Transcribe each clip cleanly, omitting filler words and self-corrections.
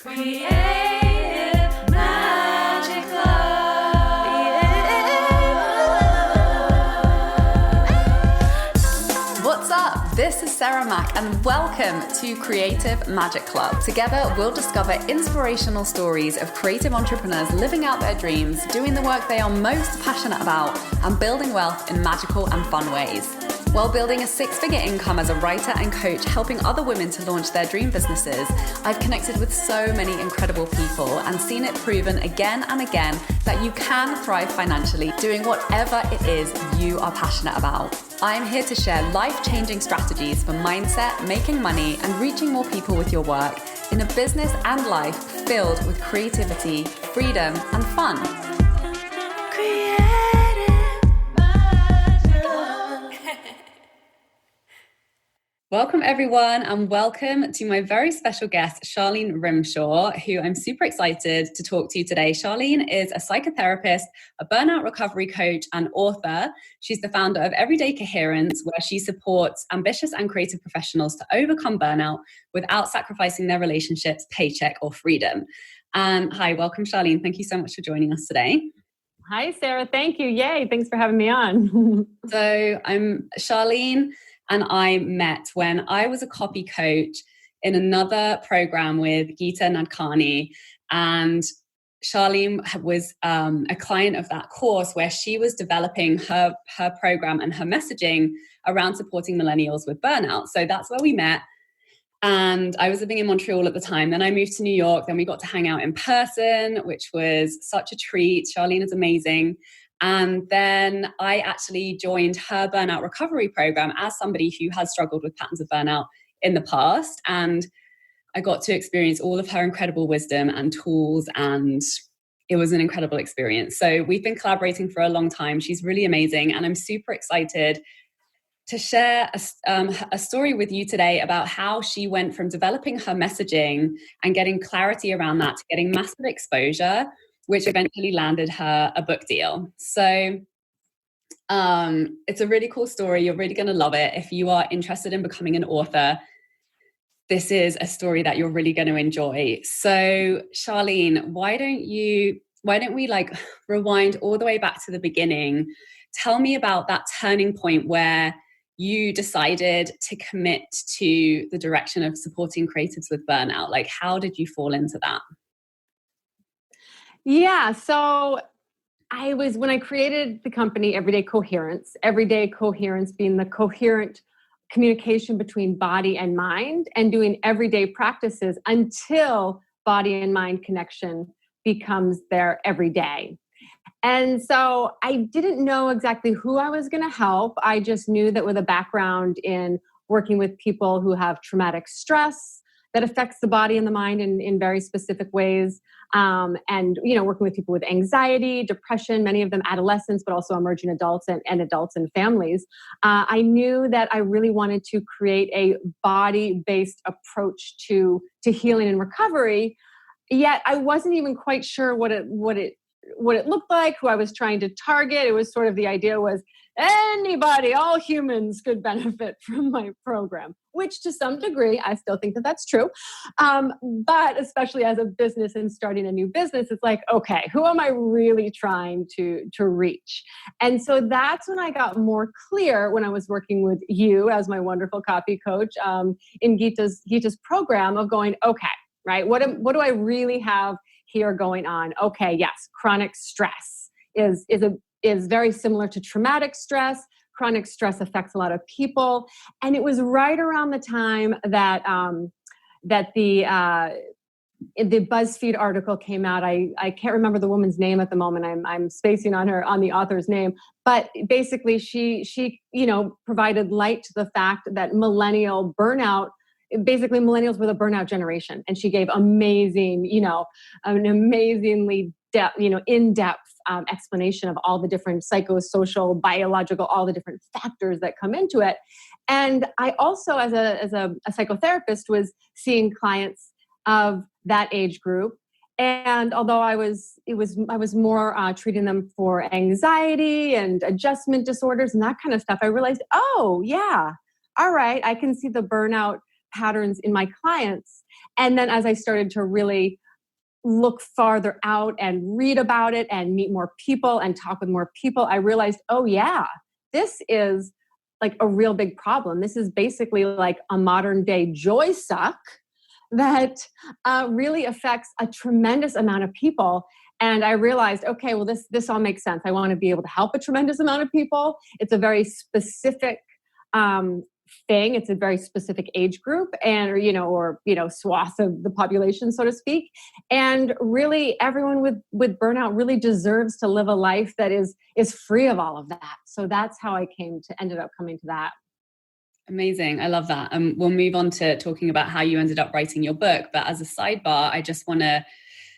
Creative Magic Club. What's up? This is Sarah Mack and welcome to Creative Magic Club. Together, we'll discover inspirational stories of creative entrepreneurs living out their dreams, doing the work they are most passionate about, and building wealth in magical and fun ways. While building a six-figure income as a writer and coach, helping other women to launch their dream businesses, I've connected with so many incredible people and seen it proven again and again that you can thrive financially doing whatever it is you are passionate about. I'm here to share life-changing strategies for mindset, making money, and reaching more people with your work in a business and life filled with creativity, freedom, and fun. Welcome everyone and welcome to my very special guest, Charlene Rymsha, who I'm super excited to talk to you today. Charlene is a psychotherapist, a burnout recovery coach and author. She's the founder of Everyday Coherence, where she supports ambitious and creative professionals to overcome burnout without sacrificing their relationships, paycheck or freedom. And hi, welcome Charlene. Thank you so much for joining us today. Hi, Sarah. Thank you. Yay. Thanks for having me on. So I'm Charlene and I met when I was a copy coach in another program with Geeta Nadkarni. And Charlene was a client of that course where she was developing her program and her messaging around supporting millennials with burnout. So that's where we met. And I was living in Montreal at the time. Then I moved to New York. Then we got to hang out in person, which was such a treat. Charlene is amazing. And then I actually joined her burnout recovery program as somebody who has struggled with patterns of burnout in the past. And I got to experience all of her incredible wisdom and tools. And it was an incredible experience. So we've been collaborating for a long time. She's really amazing. And I'm super excited to share a story with you today about how she went from developing her messaging and getting clarity around that to getting massive exposure, which eventually landed her a book deal. So it's a really cool story. You're really going to love it. If you are interested in becoming an author, this is a story that you're really going to enjoy. So Charlene, why don't we like rewind all the way back to the beginning? Tell me about that turning point where you decided to commit to the direction of supporting creatives with burnout. Like, how did you fall into that? Yeah. So when I created the company, Everyday Coherence being the coherent communication between body and mind and doing everyday practices until body and mind connection becomes their everyday. And so I didn't know exactly who I was going to help. I just knew that with a background in working with people who have traumatic stress that affects the body and the mind in very specific ways, and working with people with anxiety, depression, many of them adolescents, but also emerging adults and adults and families. I knew that I really wanted to create a body-based approach to healing and recovery. Yet I wasn't even quite sure what it looked like, who I was trying to target. It was sort of the idea was anybody, all humans could benefit from my program, which to some degree, I still think that that's true. But especially as a business and starting a new business, it's like, okay, who am I really trying to reach? And so that's when I got more clear when I was working with you as my wonderful copy coach in Geeta's program of going, okay, right, what do I really have here going on? Okay, yes, chronic stress is very similar to traumatic stress. Chronic stress affects a lot of people. And it was right around the time that the BuzzFeed article came out. I can't remember the woman's name at the moment. I'm spacing on the author's name. But basically she provided light to the fact that millennial burnout, basically millennials were the burnout generation. And she gave amazing, an amazingly in-depth explanation of all the different psychosocial, biological, all the different factors that come into it. And I also, as a psychotherapist, was seeing clients of that age group. And although I was more treating them for anxiety and adjustment disorders and that kind of stuff, I realized, oh yeah, all right, I can see the burnout patterns in my clients. And then as I started to really look farther out and read about it and meet more people and talk with more people, I realized, oh yeah, this is like a real big problem. This is basically like a modern day joy suck that really affects a tremendous amount of people. And I realized, okay, well, this all makes sense. I want to be able to help a tremendous amount of people. It's a very specific thing. It's a very specific age group and, or swath of the population, so to speak. And really everyone with burnout really deserves to live a life that is free of all of that. So that's how I ended up coming to that. Amazing. I love that. We'll move on to talking about how you ended up writing your book. But as a sidebar, I just want to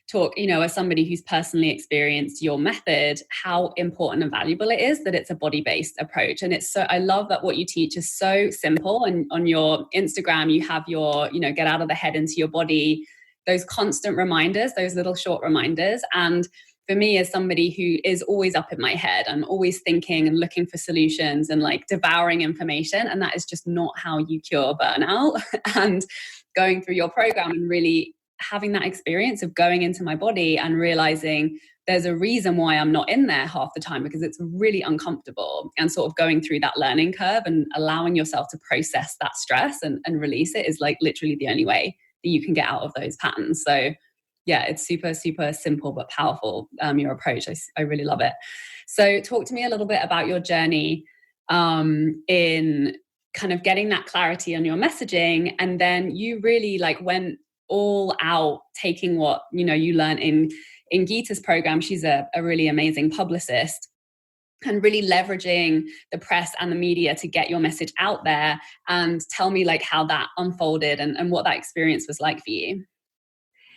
talk, as somebody who's personally experienced your method, how important and valuable it is that it's a body-based approach. And I love that what you teach is so simple. And on your Instagram, you have your, get out of the head into your body, those constant reminders, those little short reminders. And for me, as somebody who is always up in my head, I'm always thinking and looking for solutions and like devouring information. And that is just not how you cure burnout. And going through your program and really having that experience of going into my body and realizing there's a reason why I'm not in there half the time, because it's really uncomfortable, and sort of going through that learning curve and allowing yourself to process that stress and release it is like literally the only way that you can get out of those patterns. So yeah, it's super, super simple but powerful, your approach. I really love it. So talk to me a little bit about your journey in kind of getting that clarity on your messaging, and then you really like went all out taking what you learned in Geeta's program. She's a really amazing publicist, and really leveraging the press and the media to get your message out there. And tell me like how that unfolded and what that experience was like for you.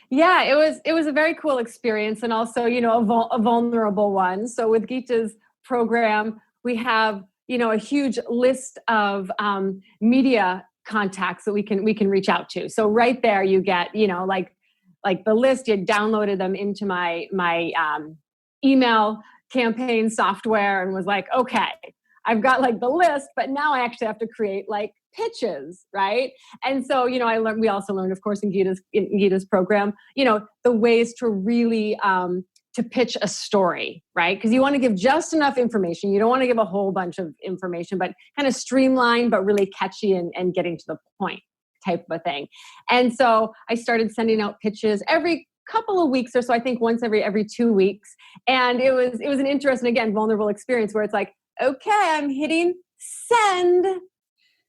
Yeah, it was a very cool experience, and also a vulnerable one. So with Geeta's program, we have a huge list of media contacts that we can reach out to. So right there you get, like the list, you downloaded them into my email campaign software and was like, okay, I've got like the list, but now I actually have to create like pitches, right? And so, we also learned, of course, in Geeta's program, the ways to really to pitch a story, right? Because you want to give just enough information. You don't want to give a whole bunch of information, but kind of streamlined, but really catchy and getting to the point type of a thing. And so I started sending out pitches every couple of weeks or so, I think once every 2 weeks. And it was an interesting, again, vulnerable experience where it's like, okay, I'm hitting send.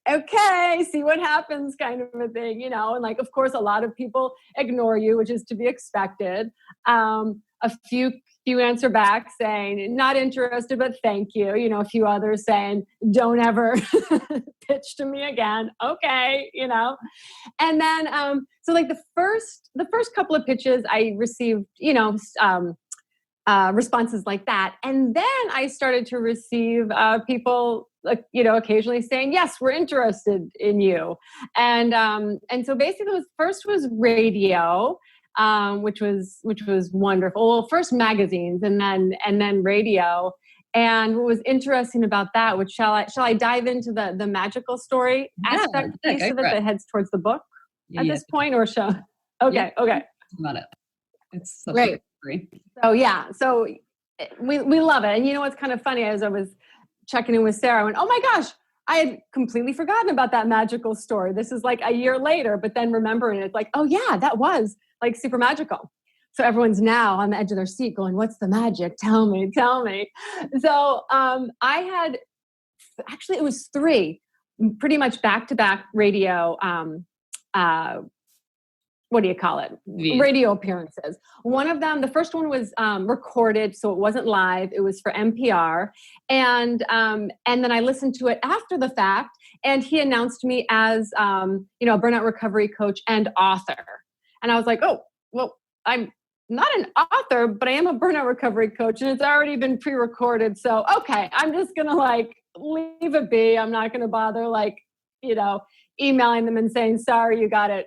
Okay, see what happens kind of a thing, and like, of course, a lot of people ignore you, which is to be expected. A few answer back saying, not interested, but thank you. A few others saying, don't ever pitch to me again. Okay, And then, so like the first couple of pitches I received, responses like that. And then I started to receive people, occasionally saying, yes, we're interested in you. And so basically first was radio, which was wonderful. Well, first magazines and then radio. And what was interesting about that, which shall I dive into the magical story aspect piece of it that heads towards the book at this point, or shall? Okay. About it. It's such great. A story. So we love it. And what's kind of funny, as I was checking in with Sarah, I went, oh my gosh, I had completely forgotten about that magical story. This is like a year later, but then remembering it, it's like, oh yeah, that was like super magical. So everyone's now on the edge of their seat going, what's the magic? Tell me. So I had, actually it was 3 pretty much back-to-back radio, what do you call it? Radio appearances. One of them, the first one was recorded, so it wasn't live. It was for NPR. And then I listened to it after the fact, and he announced me as, a burnout recovery coach and author. And I was like, oh, well, I'm not an author, but I am a burnout recovery coach, and it's already been pre-recorded. So, okay, I'm just going to like leave it be. I'm not going to bother emailing them and saying, sorry, you got it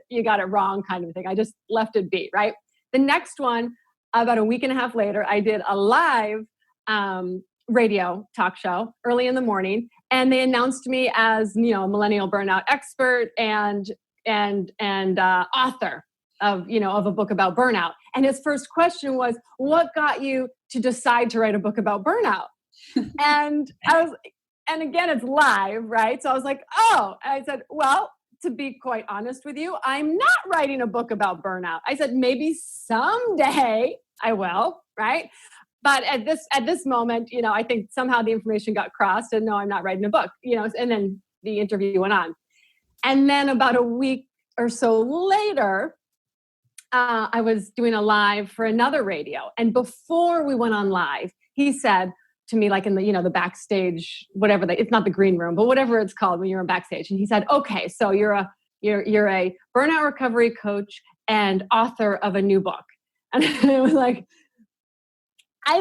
wrong kind of thing. I just left it be, right? The next one, about a week and a half later, I did a live radio talk show early in the morning, and they announced me as, a millennial burnout expert and author of a book about burnout. And his first question was, what got you to decide to write a book about burnout? And again, it's live, right? So I was like, oh, and I said, well, to be quite honest with you, I'm not writing a book about burnout. I said, maybe someday I will, right? But at this moment, I think somehow the information got crossed and no, I'm not writing a book, and then the interview went on. And then about a week or so later, I was doing a live for another radio. And before we went on live, he said to me, like in the, the backstage, whatever it's not the green room, but whatever it's called when you're in backstage. And he said, okay, so you're a burnout recovery coach and author of a new book. And I was like, I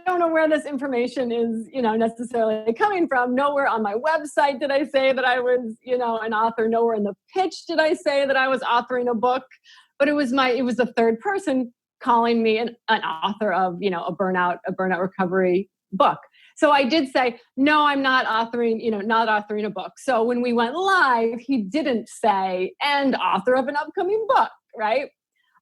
don't know where this information is, necessarily coming from. Nowhere on my website did I say that I was, an author. Nowhere in the pitch did I say that I was authoring a book. But it was the third person calling me an author of, a burnout recovery book. So I did say, no, I'm not authoring a book. So when we went live, he didn't say, and author of an upcoming book, right?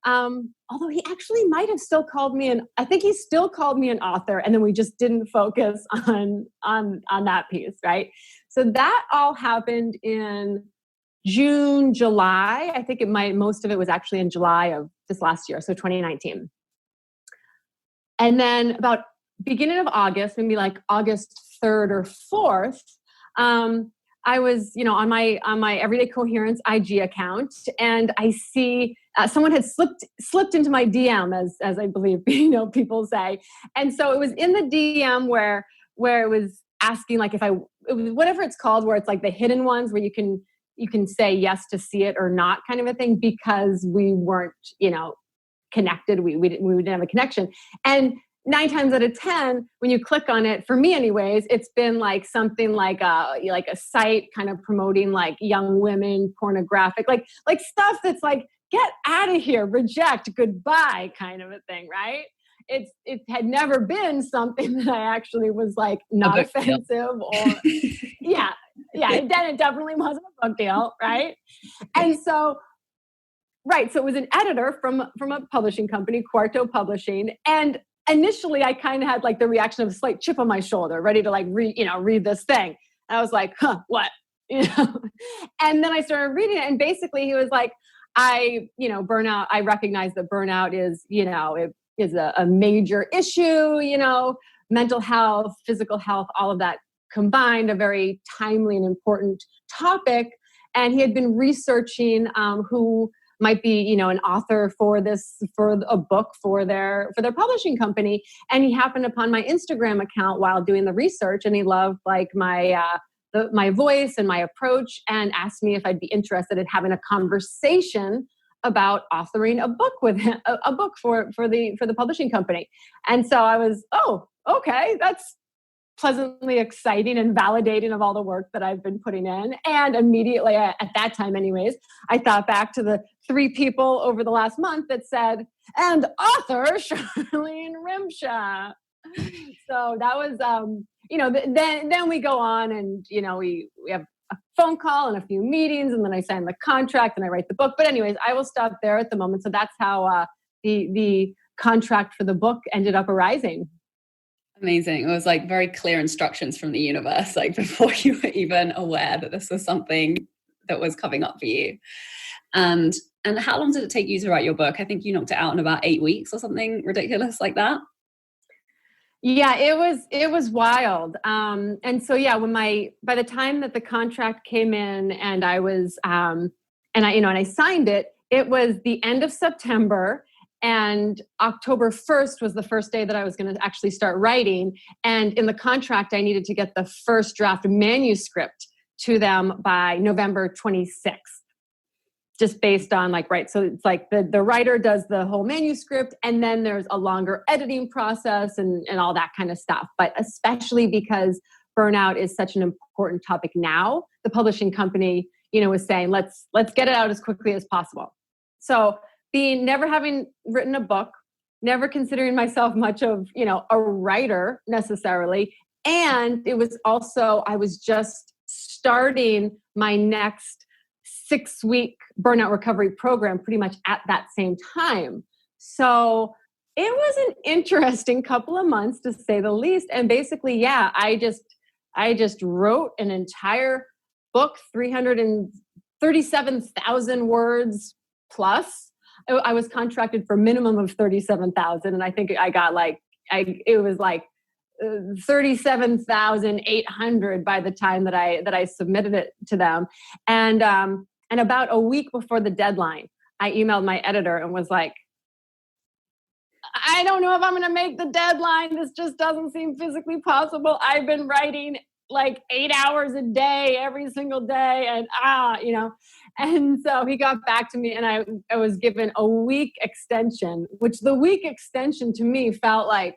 Although he actually might have still called me I think he still called me an author, and then we just didn't focus on that piece, right? So that all happened in June, July. I think most of it was actually in July of this last year, so 2019. And then about beginning of August, maybe like August 3rd or 4th, I was, on my Everyday Coherence IG account, and I see someone had slipped into my DM, as I believe people say, and so it was in the DM where it was asking like it was whatever it's called, where it's like the hidden ones where you can say yes to see it or not, kind of a thing, because we weren't connected, we didn't have a connection. And 9 times out of 10, when you click on it, for me anyways, it's been like something like a site kind of promoting like young women, pornographic, like stuff that's like, get out of here, reject, goodbye kind of a thing, right? It had never been something that I actually was like not offensive or yeah, it definitely wasn't a book deal, right? And so right, so it was an editor from a publishing company, Quarto Publishing, and initially I kind of had like the reaction of a slight chip on my shoulder, ready to like read this thing. And I was like, what? And then I started reading it, and basically he was like, burnout, I recognize that burnout is, it is a major issue, mental health, physical health, all of that combined, a very timely and important topic. And he had been researching who might be, an author for a book for their publishing company. And he happened upon my Instagram account while doing the research, and he loved like my voice and my approach, and asked me if I'd be interested in having a conversation about authoring a book with him, a book for the publishing company. And so I was, oh, okay, that's pleasantly exciting and validating of all the work that I've been putting in. And immediately, at that time anyways, I thought back to the 3 people over the last month that said, and author Charlene Rymsha. So that was, then we go on and, we have a phone call and a few meetings, and then I sign the contract and I write the book. But anyways, I will stop there at the moment. So that's how the contract for the book ended up arising. Amazing. It was like very clear instructions from the universe, like before you were even aware that this was something that was coming up for you. And how long did it take you to write your book? I think you knocked it out in about 8 weeks or something ridiculous like that. Yeah, it was wild. And so, yeah, by the time that the contract came in and I was, and I signed it, it was the end of September, and October 1st was the first day that I was going to actually start writing. And in the contract, I needed to get the first draft manuscript to them by November 26th. Just based on so it's like the writer does the whole manuscript, and then there's a longer editing process and all that kind of stuff. But especially because burnout is such an important topic now, the publishing company, was saying, let's get it out as quickly as possible. So never having written a book, never considering myself much of, a writer necessarily. And it was also, I was just starting my next 6-week burnout recovery program pretty much at that same time. So it was an interesting couple of months, to say the least. And basically, yeah, I just wrote an entire book, 337,000 words plus. I was contracted for minimum of 37,000, and I think I got it was 37,800 by the time that I submitted it to them. And about a week before the deadline, I emailed my editor and was like, I don't know if I'm going to make the deadline. This just doesn't seem physically possible. I've been writing 8 hours a day, every single day. And, and so he got back to me, and I was given a week extension, which the week extension to me felt like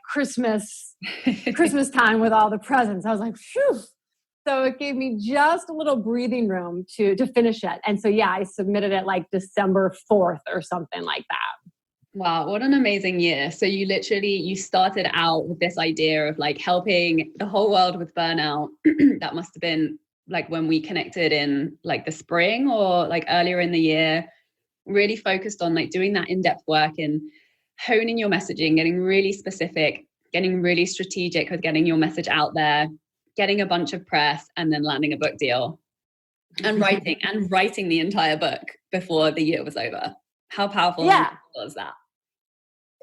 Christmas time with all the presents. I was like, phew. So it gave me just a little breathing room to finish it. And so, yeah, I submitted it December 4th or something like that. Wow, what an amazing year. So you started out with this idea of helping the whole world with burnout. That must have been when we connected in the spring or earlier in the year, really focused on doing that in-depth work and honing your messaging, getting really specific, getting really strategic with getting your message out there, getting a bunch of press, and then landing a book deal and writing the entire book before the year was over. How powerful was that?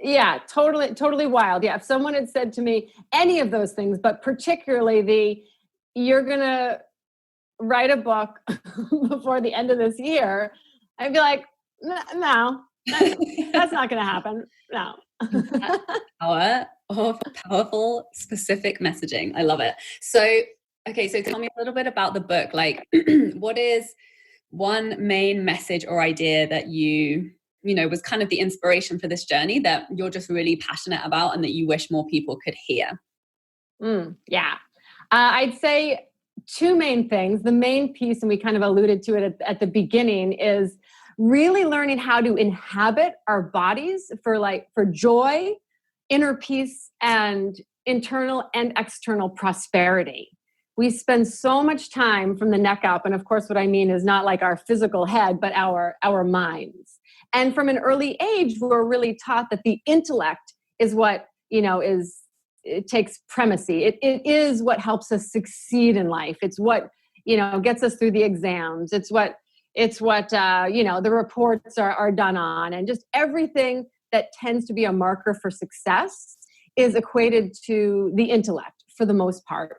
Yeah, totally wild. Yeah. If someone had said to me any of those things, but particularly you're going to write a book before the end of this year, I'd be like, no, that's not going to happen. No. Power of powerful, specific messaging. I love it. So tell me a little bit about the book. What is one main message or idea that you was kind of the inspiration for this journey that you're just really passionate about and that you wish more people could hear? Yeah. I'd say two main things. The main piece, and we kind of alluded to it at the beginning, is really learning how to inhabit our bodies for joy, inner peace, and internal and external prosperity. We spend so much time from the neck up. And of course, what I mean is not our physical head, but our minds. And from an early age, we're really taught that the intellect is what, it takes primacy. It is what helps us succeed in life. It's what, gets us through the exams. It's what the reports are done on. And just everything that tends to be a marker for success is equated to the intellect for the most part.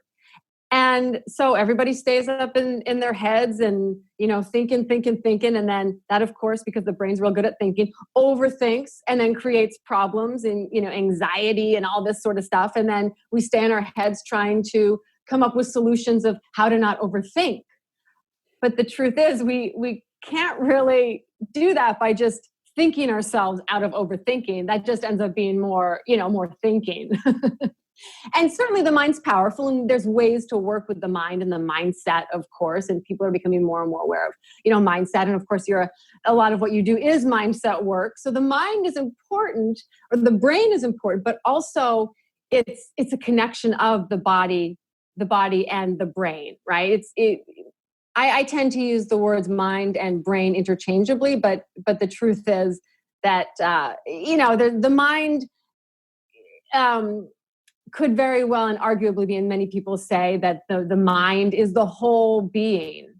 And so everybody stays up in their heads and, thinking. And then that, of course, because the brain's real good at thinking, overthinks and then creates problems and, anxiety and all this sort of stuff. And then we stay in our heads trying to come up with solutions of how to not overthink. But the truth is we can't really do that by just thinking ourselves out of overthinking. That just ends up being more thinking. And certainly the mind's powerful, and there's ways to work with the mind and the mindset, of course, and people are becoming more and more aware of, mindset. And of course, a lot of what you do is mindset work. So the mind is important, or the brain is important, but also it's a connection of the body and the brain, right? I tend to use the words mind and brain interchangeably, but the truth is that, the mind, could very well and arguably be, and many people say that the mind is the whole being,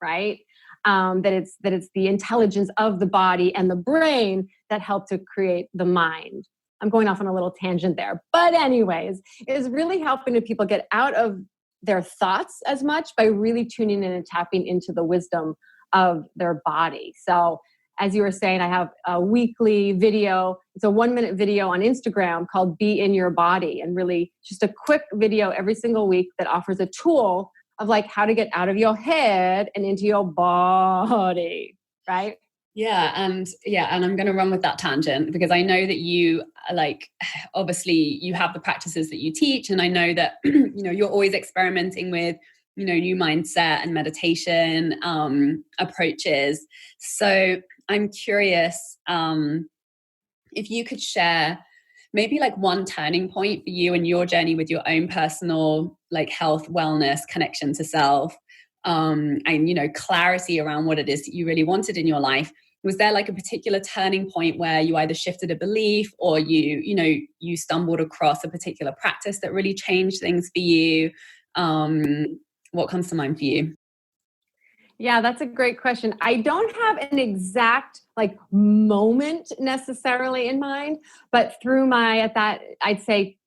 right? That it's the intelligence of the body and the brain that help to create the mind. I'm going off on a little tangent there. But anyways, is really helping people get out of their thoughts as much by really tuning in and tapping into the wisdom of their body. So as you were saying, I have a weekly video. It's a 1-minute video on Instagram called Be in Your Body, and really just a quick video every single week that offers a tool of how to get out of your head and into your body, right? Yeah. And I'm going to run with that tangent because I know that you obviously you have the practices that you teach. And I know that, you're always experimenting with, new mindset and meditation approaches. So I'm curious if you could share maybe one turning point for you and your journey with your own personal health, wellness, connection to self, and, clarity around what it is that you really wanted in your life. Was there like a particular turning point where you either shifted a belief or you stumbled across a particular practice that really changed things for you? What comes to mind for you? Yeah, that's a great question. I don't have an exact moment necessarily in mind, but through I'd say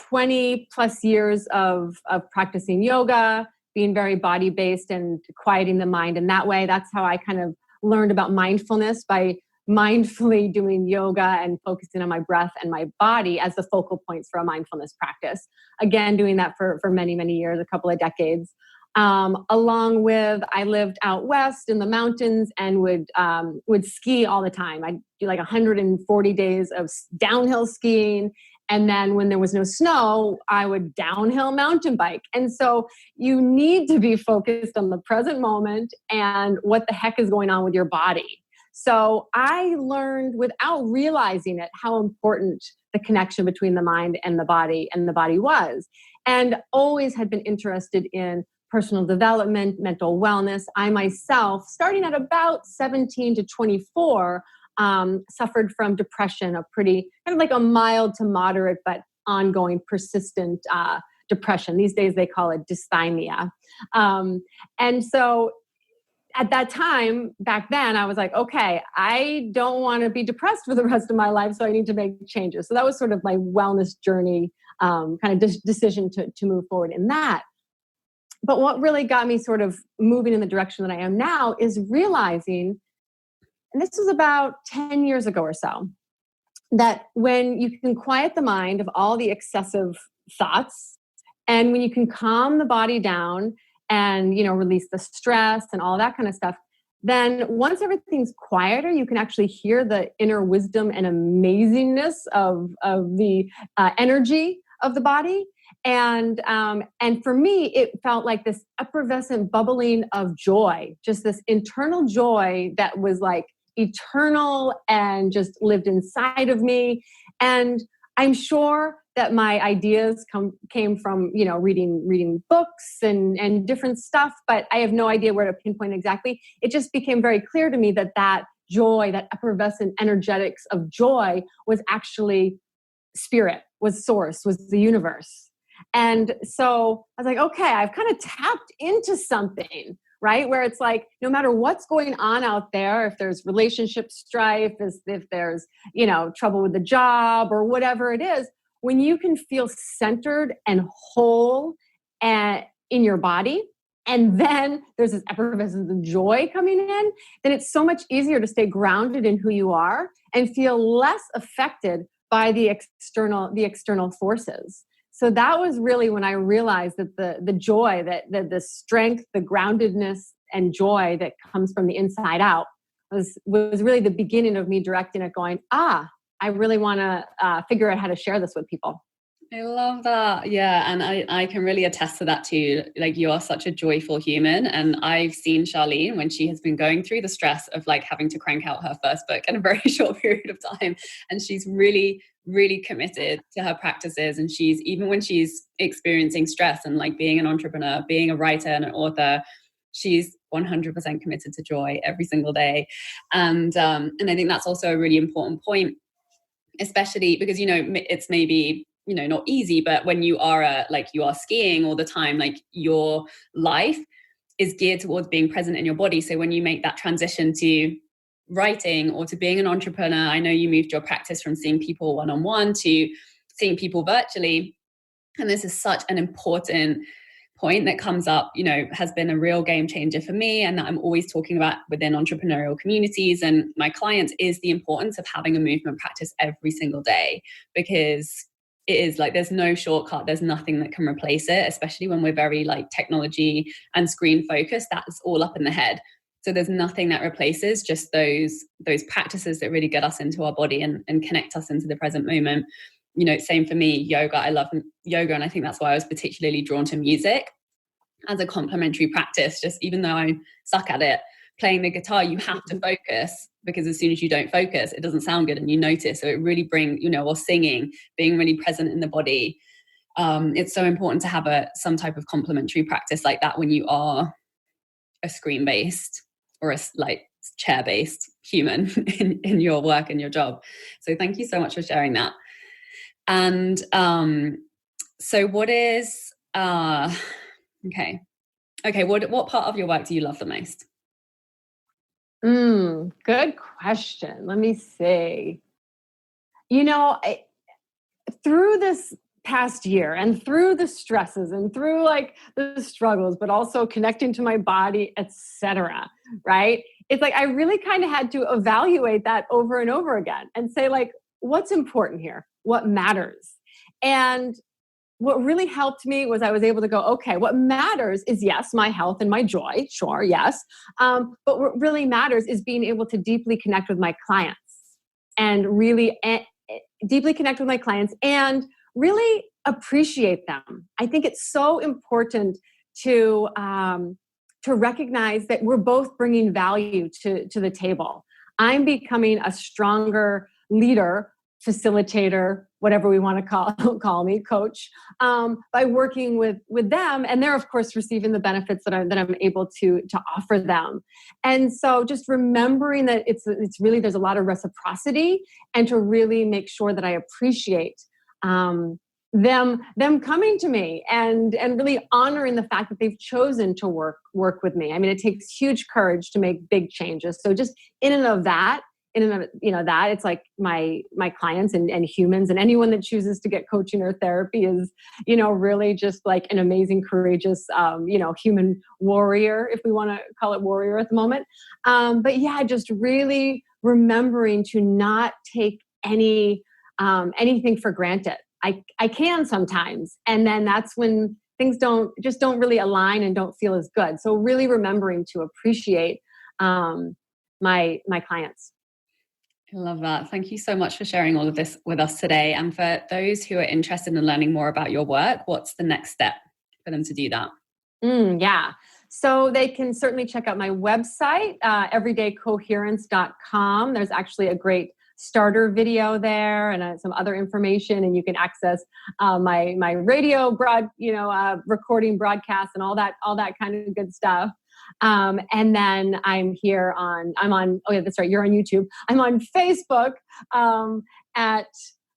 20 plus years of practicing yoga, being very body based and quieting the mind in that way. That's how I kind of learned about mindfulness, by mindfully doing yoga and focusing on my breath and my body as the focal points for a mindfulness practice. Again, doing that for many, many years, a couple of decades. Along with, I lived out west in the mountains and would ski all the time. I'd do like 140 days of downhill skiing. And then when there was no snow, I would downhill mountain bike. And so you need to be focused on the present moment and what the heck is going on with your body. So I learned without realizing it how important the connection between the mind and the body was, and always had been interested in personal development, mental wellness. I myself, starting at about 17 to 24, suffered from depression, a pretty kind of like a mild to moderate but ongoing persistent depression. These days they call it dysthymia. And so at that time, back then, I was like, okay, I don't want to be depressed for the rest of my life, so I need to make changes. So that was sort of my wellness journey, kind of decision to move forward in that. But what really got me sort of moving in the direction that I am now is realizing, and this was about 10 years ago or so, that when you can quiet the mind of all the excessive thoughts, and when you can calm the body down and, release the stress and all that kind of stuff, then once everything's quieter, you can actually hear the inner wisdom and amazingness of the energy of the body. And for me, it felt like this effervescent bubbling of joy, just this internal joy that was like eternal and just lived inside of me. And I'm sure that my ideas came from, reading books and different stuff, but I have no idea where to pinpoint exactly. It just became very clear to me that joy, that effervescent energetics of joy was actually spirit, was source, was the universe. And so I was like, okay, I've kind of tapped into something, right? Where it's like, no matter what's going on out there, if there's relationship strife, if there's, trouble with the job or whatever it is, when you can feel centered and whole in your body, and then there's this effervescence of joy coming in, then it's so much easier to stay grounded in who you are and feel less affected by the external forces. So that was really when I realized that the joy, that the strength, the groundedness and joy that comes from the inside out was really the beginning of me directing it, going, I really want to figure out how to share this with people. I love that. Yeah. And I can really attest to that too. Like, you are such a joyful human. And I've seen Charlene when she has been going through the stress of like having to crank out her first book in a very short period of time. And she's really, really committed to her practices. And even when she's experiencing stress and like being an entrepreneur, being a writer and an author, she's 100% committed to joy every single day. And I think that's also a really important point, especially because, it's maybe, not easy, but when you are you are skiing all the time, like your life is geared towards being present in your body. So when you make that transition to writing or to being an entrepreneur, I know you moved your practice from seeing people one-on-one to seeing people virtually. And this is such an important point that comes up, has been a real game changer for me, and that I'm always talking about within entrepreneurial communities and my clients, is the importance of having a movement practice every single day, because it is like, there's no shortcut. There's nothing that can replace it, especially when we're very like technology and screen focused. That's all up in the head. So there's nothing that replaces just those practices that really get us into our body and connect us into the present moment. Same for me, yoga. I love yoga. And I think that's why I was particularly drawn to music as a complementary practice. Just even though I suck at it, playing the guitar, you have to focus, because as soon as you don't focus, it doesn't sound good and you notice. So it really brings, or singing, being really present in the body. It's so important to have some type of complementary practice like that when you are a screen-based or a like chair-based human in your work and your job. So thank you so much for sharing that. And so what is what part of your work do you love the most? Good question. Let me see. Through this past year and through the stresses and through like the struggles, but also connecting to my body, etc. Right? It's like I really kind of had to evaluate that over and over again and say, like, what's important here? What matters? And what really helped me was I was able to go, okay, what matters is, yes, my health and my joy, sure, yes. But what really matters is being able to deeply connect with my clients and really deeply connect with my clients and really appreciate them. I think it's so important to recognize that we're both bringing value to the table. I'm becoming a stronger leader, facilitator, whatever we want to call me, coach, by working with them, and they're of course receiving the benefits that I'm able to offer them. And so, just remembering that it's really there's a lot of reciprocity, and to really make sure that I appreciate them coming to me and really honoring the fact that they've chosen to work with me. I mean, it takes huge courage to make big changes. So just in and of that. That it's like my clients and humans and anyone that chooses to get coaching or therapy is, really just like an amazing, courageous, human warrior, if we want to call it warrior at the moment. But yeah, just really remembering to not take anything for granted. I can sometimes. And then that's when things don't really align and don't feel as good. So really remembering to appreciate my clients. I love that. Thank you so much for sharing all of this with us today. And for those who are interested in learning more about your work, what's the next step for them to do that? Yeah. So they can certainly check out my website, everydaycoherence.com. There's actually a great starter video there and some other information, and you can access my radio recording broadcast and all that kind of good stuff. And then you're on YouTube. I'm on Facebook at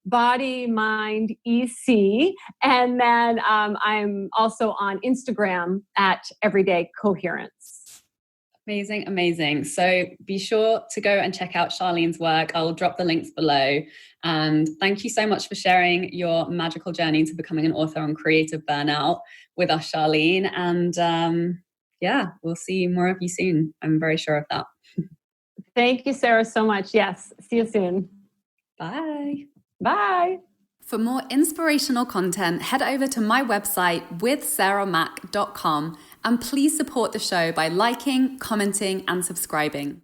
Body Mind EC. And then I'm also on Instagram at Everyday Coherence. Amazing. So be sure to go and check out Charlene's work. I'll drop the links below. And thank you so much for sharing your magical journey to becoming an author on creative burnout with us, Charlene. And we'll see more of you soon. I'm very sure of that. Thank you, Sarah, so much. Yes. See you soon. Bye. Bye. For more inspirational content, head over to my website withsarahmac.com and please support the show by liking, commenting, and subscribing.